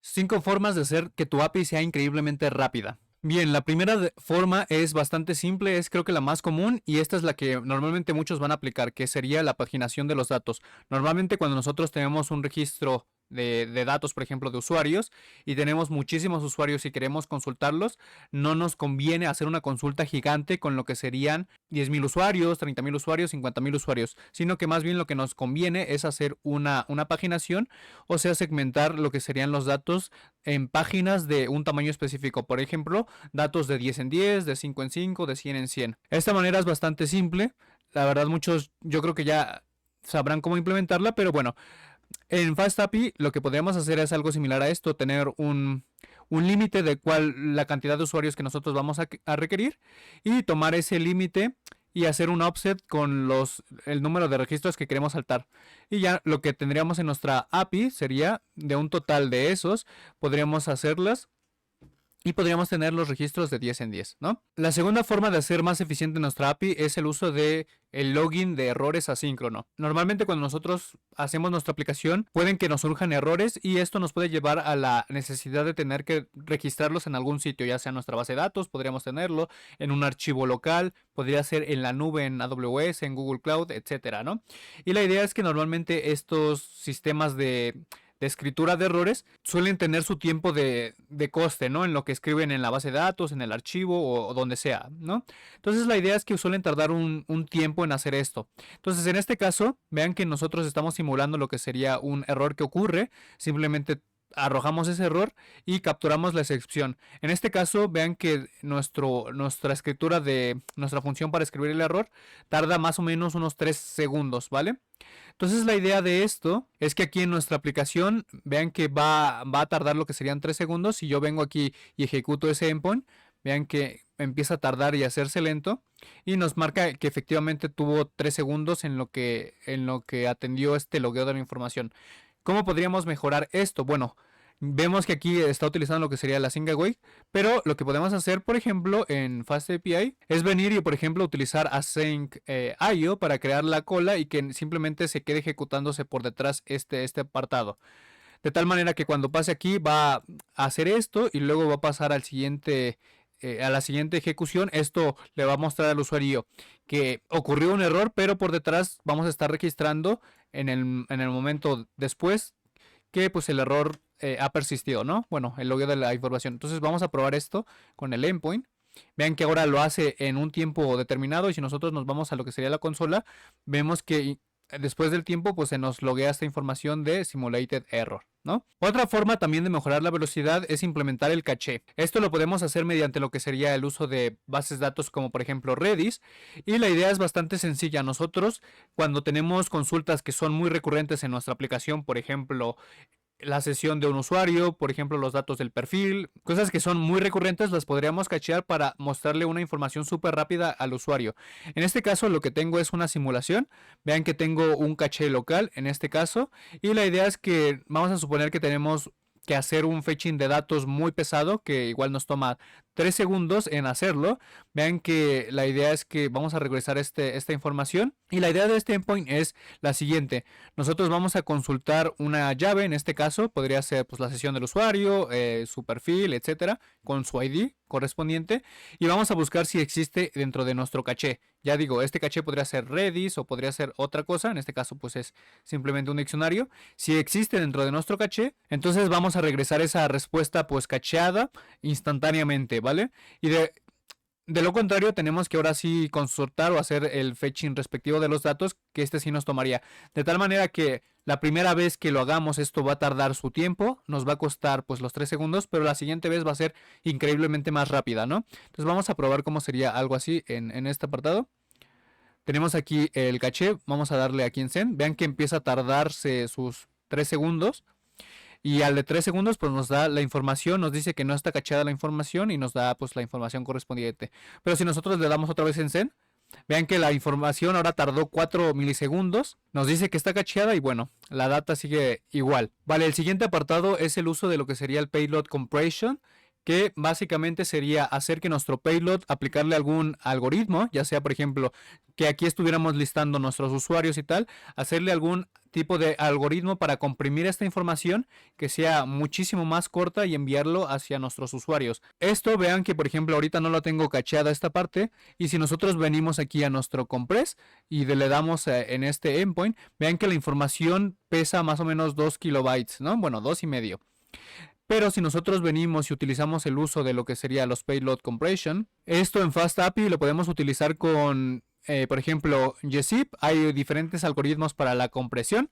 5 formas de hacer que tu API sea increíblemente rápida. Bien, la primera forma es bastante simple, es creo que la más común y esta es la que normalmente muchos van a aplicar, que sería la paginación de los datos. Normalmente cuando nosotros tenemos un registro de datos, por ejemplo, de usuarios y tenemos muchísimos usuarios y queremos consultarlos, no nos conviene hacer una consulta gigante con lo que serían 10.000 usuarios, 30.000 usuarios, 50.000 usuarios, sino que más bien lo que nos conviene es hacer una paginación, o sea, segmentar lo que serían los datos en páginas de un tamaño específico. Por ejemplo, datos de 10 en 10, de 5 en 5, de 100 en 100. Esta manera es bastante simple. La verdad, muchos yo creo que ya sabrán cómo implementarla, pero bueno, en FastAPI lo que podríamos hacer es algo similar a esto, tener un límite de cuál la cantidad de usuarios que nosotros vamos a requerir y tomar ese límite y hacer un offset con el número de registros que queremos saltar. Y ya lo que tendríamos en nuestra API sería de un total de esos, podríamos hacerlas y podríamos tener los registros de 10 en 10, ¿no? La segunda forma de hacer más eficiente nuestra API es el uso de el login de errores asíncrono. Normalmente cuando nosotros hacemos nuestra aplicación pueden que nos surjan errores y esto nos puede llevar a la necesidad de tener que registrarlos en algún sitio, ya sea en nuestra base de datos, podríamos tenerlo en un archivo local, podría ser en la nube, en AWS, en Google Cloud, etcétera, ¿no? Y la idea es que normalmente estos sistemas de escritura de errores suelen tener su tiempo de coste, ¿no? En lo que escriben en la base de datos, en el archivo o donde sea, ¿no? Entonces la idea es que suelen tardar un tiempo en hacer esto. Entonces en este caso, vean que nosotros estamos simulando lo que sería un error que ocurre, simplemente arrojamos ese error y capturamos la excepción. En este caso, vean que nuestra escritura de nuestra función para escribir el error tarda más o menos unos 3 segundos, ¿vale? Entonces la idea de esto es que aquí en nuestra aplicación vean que va a tardar lo que serían 3 segundos. Si yo vengo aquí y ejecuto ese endpoint, vean que empieza a tardar y a hacerse lento y nos marca que efectivamente tuvo 3 segundos en lo que atendió este logueo de la información. ¿Cómo podríamos mejorar esto? Bueno, vemos que aquí está utilizando lo que sería la Async Await, pero lo que podemos hacer, por ejemplo, en FastAPI es venir y, por ejemplo, utilizar Async IO para crear la cola y que simplemente se quede ejecutándose por detrás este apartado. De tal manera que cuando pase aquí va a hacer esto y luego va a pasar al siguiente, a la siguiente ejecución. Esto le va a mostrar al usuario que ocurrió un error, pero por detrás vamos a estar registrando en el momento después que pues el error ha persistido, ¿no? Bueno, el logueo de la información. Entonces vamos a probar esto con el endpoint. Vean que ahora lo hace en un tiempo determinado y si nosotros nos vamos a lo que sería la consola, vemos que después del tiempo pues se nos loguea esta información de simulated error, ¿no? Otra forma también de mejorar la velocidad es implementar el caché. Esto lo podemos hacer mediante lo que sería el uso de bases de datos como por ejemplo Redis y la idea es bastante sencilla. Nosotros cuando tenemos consultas que son muy recurrentes en nuestra aplicación, por ejemplo la sesión de un usuario, por ejemplo los datos del perfil, cosas que son muy recurrentes las podríamos cachear para mostrarle una información súper rápida al usuario. En este caso lo que tengo es una simulación, vean que tengo un caché local en este caso y la idea es que vamos a suponer que tenemos que hacer un fetching de datos muy pesado que igual nos toma 3 segundos en hacerlo. Vean que la idea es que vamos a regresar esta información y la idea de este endpoint es la siguiente. Nosotros vamos a consultar una llave, en este caso podría ser pues, la sesión del usuario, su perfil, etcétera, con su ID correspondiente y vamos a buscar si existe dentro de nuestro caché. Ya digo, este caché podría ser Redis o podría ser otra cosa, en este caso pues es simplemente un diccionario. Si existe dentro de nuestro caché, entonces vamos a regresar esa respuesta pues cacheada instantáneamente, ¿vale? Y de lo contrario, tenemos que ahora sí consultar o hacer el fetching respectivo de los datos, que este sí nos tomaría. De tal manera que la primera vez que lo hagamos esto va a tardar su tiempo, nos va a costar pues los 3 segundos, pero la siguiente vez va a ser increíblemente más rápida, ¿no? Entonces vamos a probar cómo sería algo así en este apartado. Tenemos aquí el caché, vamos a darle aquí en send. Vean que empieza a tardarse sus 3 segundos. Y al de 3 segundos pues nos da la información, nos dice que no está cachada la información y nos da pues la información correspondiente. Pero si nosotros le damos otra vez en send, vean que la información ahora tardó 4 milisegundos, nos dice que está cacheada y bueno, la data sigue igual. Vale, el siguiente apartado es el uso de lo que sería el payload compression, que básicamente sería hacer que nuestro payload, aplicarle algún algoritmo, ya sea por ejemplo que aquí estuviéramos listando nuestros usuarios y tal, hacerle algún tipo de algoritmo para comprimir esta información que sea muchísimo más corta y enviarlo hacia nuestros usuarios. Esto vean que por ejemplo ahorita no lo tengo cacheada esta parte, y si nosotros venimos aquí a nuestro compress y le damos en este endpoint, vean que la información pesa más o menos 2 kilobytes, ¿no? Bueno, 2,5. Pero si nosotros venimos y utilizamos el uso de lo que sería los payload compression, esto en FastAPI lo podemos utilizar con, por ejemplo, gzip. Hay diferentes algoritmos para la compresión,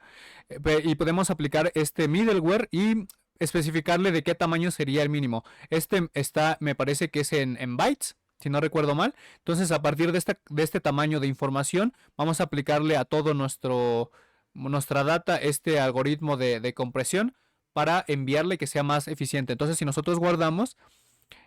y podemos aplicar este middleware y especificarle de qué tamaño sería el mínimo. Este está, me parece que es en bytes, si no recuerdo mal. Entonces, a partir de este tamaño de información, vamos a aplicarle a todo nuestra data este algoritmo de compresión para enviarle que sea más eficiente. Entonces, si nosotros guardamos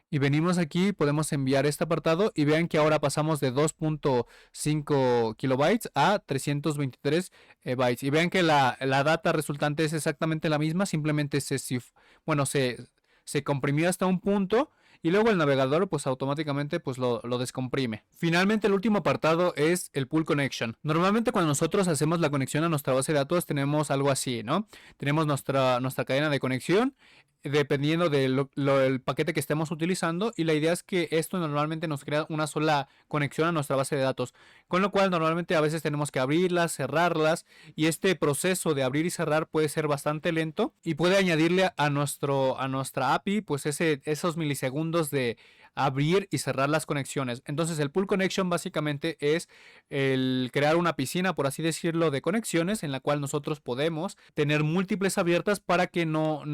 y venimos aquí, podemos enviar este apartado y vean que ahora pasamos de 2.5 kilobytes a 323 bytes. Y vean que la data resultante es exactamente la misma, simplemente se comprimió hasta un punto y luego el navegador pues automáticamente pues lo descomprime. Finalmente el último apartado es el pull connection. Normalmente cuando nosotros hacemos la conexión a nuestra base de datos tenemos algo así, ¿no? Tenemos nuestra cadena de conexión dependiendo del paquete que estemos utilizando, y la idea es que esto normalmente nos crea una sola conexión a nuestra base de datos, con lo cual normalmente a veces tenemos que abrirlas, cerrarlas, y este proceso de abrir y cerrar puede ser bastante lento y puede añadirle a nuestra API pues esos milisegundos de abrir y cerrar las conexiones. Entonces el pull connection básicamente es el crear una piscina, por así decirlo, de conexiones en la cual nosotros podemos tener múltiples abiertas para que no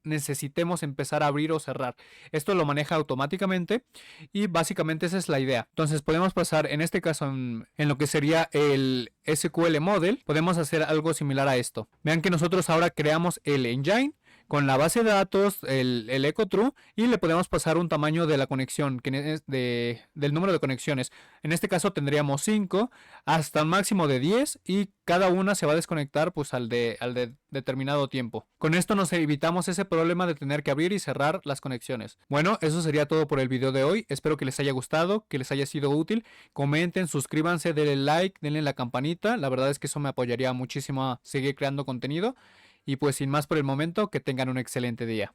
necesitemos empezar a abrir o cerrar. Esto lo maneja automáticamente y básicamente esa es la idea. Entonces podemos pasar en este caso en lo que sería el SQL model, podemos hacer algo similar a esto. Vean que nosotros ahora creamos el engine con la base de datos, el echo true, y le podemos pasar un tamaño de la conexión, que es del número de conexiones. En este caso tendríamos 5 hasta un máximo de 10, y cada una se va a desconectar pues al de determinado tiempo. Con esto nos evitamos ese problema de tener que abrir y cerrar las conexiones. Bueno, eso sería todo por el video de hoy. Espero que les haya gustado, que les haya sido útil. Comenten, suscríbanse, denle like, denle la campanita. La verdad es que eso me apoyaría muchísimo a seguir creando contenido. Y pues sin más por el momento, que tengan un excelente día.